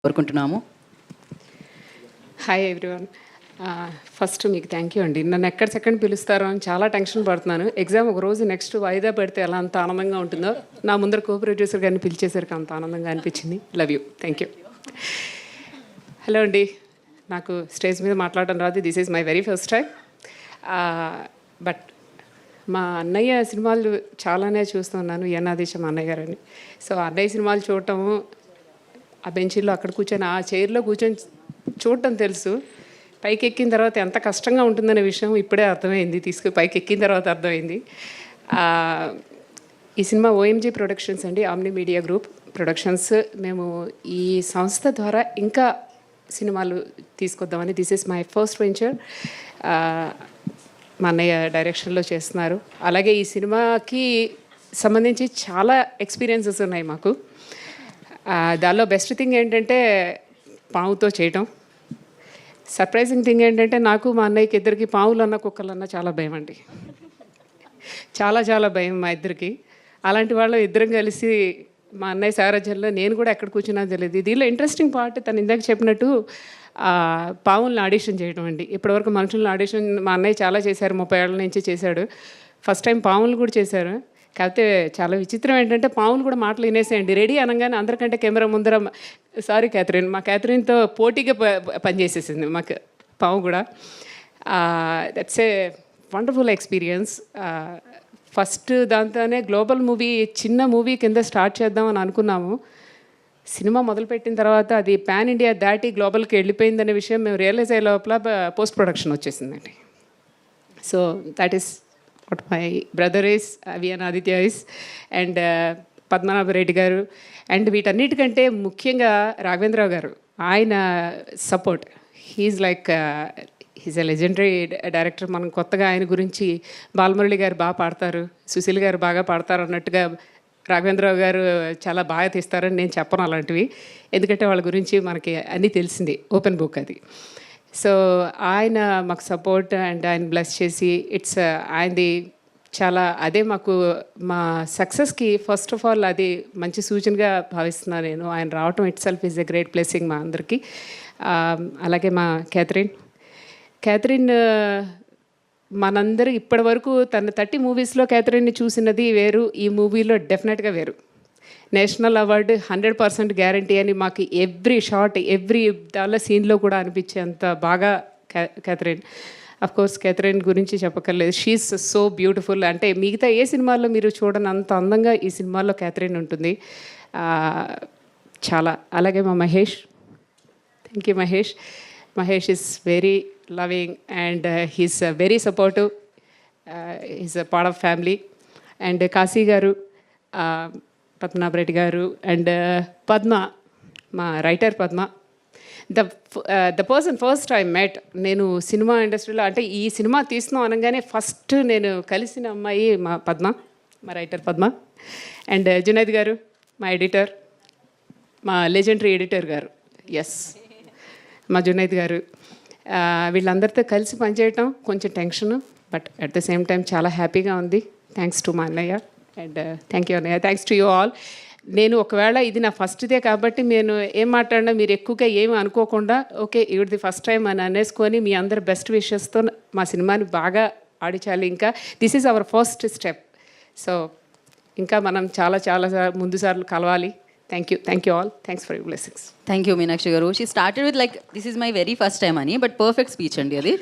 కోరుకుంటున్నాము. Hi everyone. First మీకు thank you అండి. నన్ను ఎక్కడ సెకండ్ పిలుస్తారో అని చాలా టెన్షన్ పడుతున్నాను. ఎగ్జామ్ ఒక రోజు నెక్స్ట్ వాయిదా పెడితే ఎలా అంత ఆనందంగా ఉంటుందో, నా ముందర కో ప్రొడ్యూసర్ గారిని పిలిచేసరికి అంత ఆనందంగా అనిపించింది. Love you, thank you. Hello అండి, నాకు స్టేజ్ మీద మాట్లాడడం రాదు. This is my very first time. But మా అన్నయ్య సినిమాలు చాలానే చూస్తున్నాను. యనాదేశం అన్నయ్య గారని. సో అన్నయ్య సినిమాలు చూడటము, ఆ బెంచీలో అక్కడ కూర్చొని ఆ చైర్లో కూర్చొని చూడటం తెలుసు. పైకి ఎక్కిన తర్వాత ఎంత కష్టంగా ఉంటుందనే విషయం ఇప్పుడే అర్థమైంది. పైకి ఎక్కిన తర్వాత అర్థమైంది. ఈ సినిమా ఓఎంజీ ప్రొడక్షన్స్ అండి, ఆమ్ని మీడియా గ్రూప్ ప్రొడక్షన్స్. మేము ఈ సంస్థ ద్వారా ఇంకా సినిమాలు తీసుకొద్దామని, this is my first venture. మా అన్నయ్య డైరెక్షన్లో చేస్తున్నారు. అలాగే ఈ సినిమాకి సంబంధించి చాలా ఎక్స్పీరియన్సెస్ ఉన్నాయి మాకు. దానిలో బెస్ట్ థింగ్ ఏంటంటే పావుతో చేయటం. సర్ప్రైజింగ్ థింగ్ ఏంటంటే నాకు మా అన్నయ్యకి ఇద్దరికి పావులన్నా కుక్కలన్నా చాలా భయం అండి. చాలా చాలా భయం మా ఇద్దరికి. అలాంటి వాళ్ళు ఇద్దరం కలిసి మా అన్నయ్య సారథ్యంలో నేను కూడా ఎక్కడ కూర్చున్నా తెలియదు. దీనిలో ఇంట్రెస్టింగ్ పార్ట్ తను ఇందాక చెప్పినట్టు పావులను ఆడిషన్ చేయడం అండి. ఇప్పటివరకు మనుషులను ఆడిషన్ మా అన్నయ్య చాలా చేశారు, 30 ఏళ్ళ నుంచి చేశాడు. ఫస్ట్ టైం పావులు కూడా చేశారు. కాకపోతే చాలా విచిత్రం ఏంటంటే పావులు కూడా మాటలు వినేసేయండి. రెడీ అనగానే అందరికంటే కెమెరా ముందర, సారీ క్యాథరిన్, మా క్యాథరిన్తో పోటీగా పనిచేసేసింది మాకు పావు కూడా. That's a wonderful experience. First దాంతోనే గ్లోబల్ మూవీ, చిన్న మూవీ కింద స్టార్ట్ చేద్దామని అనుకున్నాము. సినిమా మొదలుపెట్టిన తర్వాత అది పాన్ ఇండియా దాటి గ్లోబల్కి వెళ్ళిపోయిందనే విషయం మేము రియలైజ్ అయ్యే లోపల పోస్ట్ ప్రొడక్షన్ వచ్చేసిందండి. So that is what my brother is, Avian Aditya is, and Padmanabha Reddy garu, and వీటన్నిటికంటే ముఖ్యంగా రాఘవేంద్రరావు గారు, ఆయన support. He is a legendary director. మనం కొత్తగా ఆయన గురించి బాలమురళి గారు బాగా పాడతారు, సుశీల్ గారు బాగా పాడతారు అన్నట్టుగా రాఘవేంద్రరావు గారు చాలా బాగా తీస్తారని నేను చెప్పను అలాంటివి, ఎందుకంటే వాళ్ళ గురించి మనకి అన్నీ తెలిసింది, ఓపెన్ బుక్ అది. సో ఆయన మాకు సపోర్ట్ అండ్ ఆయన బ్లెస్ చేసి ఆయనది చాలా, అదే మాకు మా సక్సెస్కి ఫస్ట్ ఆఫ్ ఆల్ అది మంచి సూచనగా భావిస్తున్నాను నేను. ఆయన రావటం it self is a great blessing మా అందరికీ. అలాగే మా క్యాథరిన్ మనందరూ ఇప్పటి వరకు తన 30 మూవీస్లో క్యాథరిన్ని చూసినది వేరు, ఈ మూవీలో డెఫినెట్గా వేరు. నేషనల్ అవార్డు 100% గ్యారంటీ అని మాకు ఎవ్రీ షాట్, ఎవ్రీ దానిలో సీన్లో కూడా అనిపించేంత బాగా క్యాథరిన్. అఫ్ కోర్స్ క్యాథరిన్ గురించి చెప్పక్కర్లేదు, షీఈస్ సో బ్యూటిఫుల్. అంటే మిగతా ఏ సినిమాల్లో మీరు చూడని అంత అందంగా ఈ సినిమాలో క్యాథరిన్ ఉంటుంది చాలా. అలాగే మా Mahesh, thank you Mahesh. Mahesh is very loving and he's very supportive. He's a part of family. And Kashi గారు, పద్మనాభ రెడ్డి గారు, అండ్ పద్మ, మా writer Padma. The person first I met, నేను సినిమా ఇండస్ట్రీలో అంటే ఈ సినిమా తీస్తున్నాం అనగానే ఫస్ట్ నేను కలిసిన అమ్మాయి మా పద్మ, మా రైటర్ పద్మ. అండ్ జునైద్ గారు, మా ఎడిటర్, మా లెజెండరీ ఎడిటర్ గారు, ఎస్ మా జునైద్ గారు. వీళ్ళందరితో కలిసి పనిచేయటం కొంచెం tension, but at the same time చాలా హ్యాపీగా ఉంది. థ్యాంక్స్ టు మా అన్నయ్య. అండ్ థ్యాంక్ యూ అన్నయ్య, థ్యాంక్స్ టు యూ ఆల్. నేను ఒకవేళ ఇది నా ఫస్ట్దే కాబట్టి నేను ఏం మాట్లాడినా మీరు ఎక్కువగా ఏమి అనుకోకుండా, ఓకే ఇది ఫస్ట్ టైం అని అనేసుకొని మీ అందరు బెస్ట్ విషెస్తో మా సినిమాని బాగా ఆడించాలి. ఇంకా this is our first step. So ఇంకా మనం చాలా చాలా ముందు సార్లు కలవాలి. Thank you all. Thanks for your blessings. Thank you Meenakshi గారు. She started with this is my very first time అని, బట్ పర్ఫెక్ట్ స్పీచ్ అండి అది.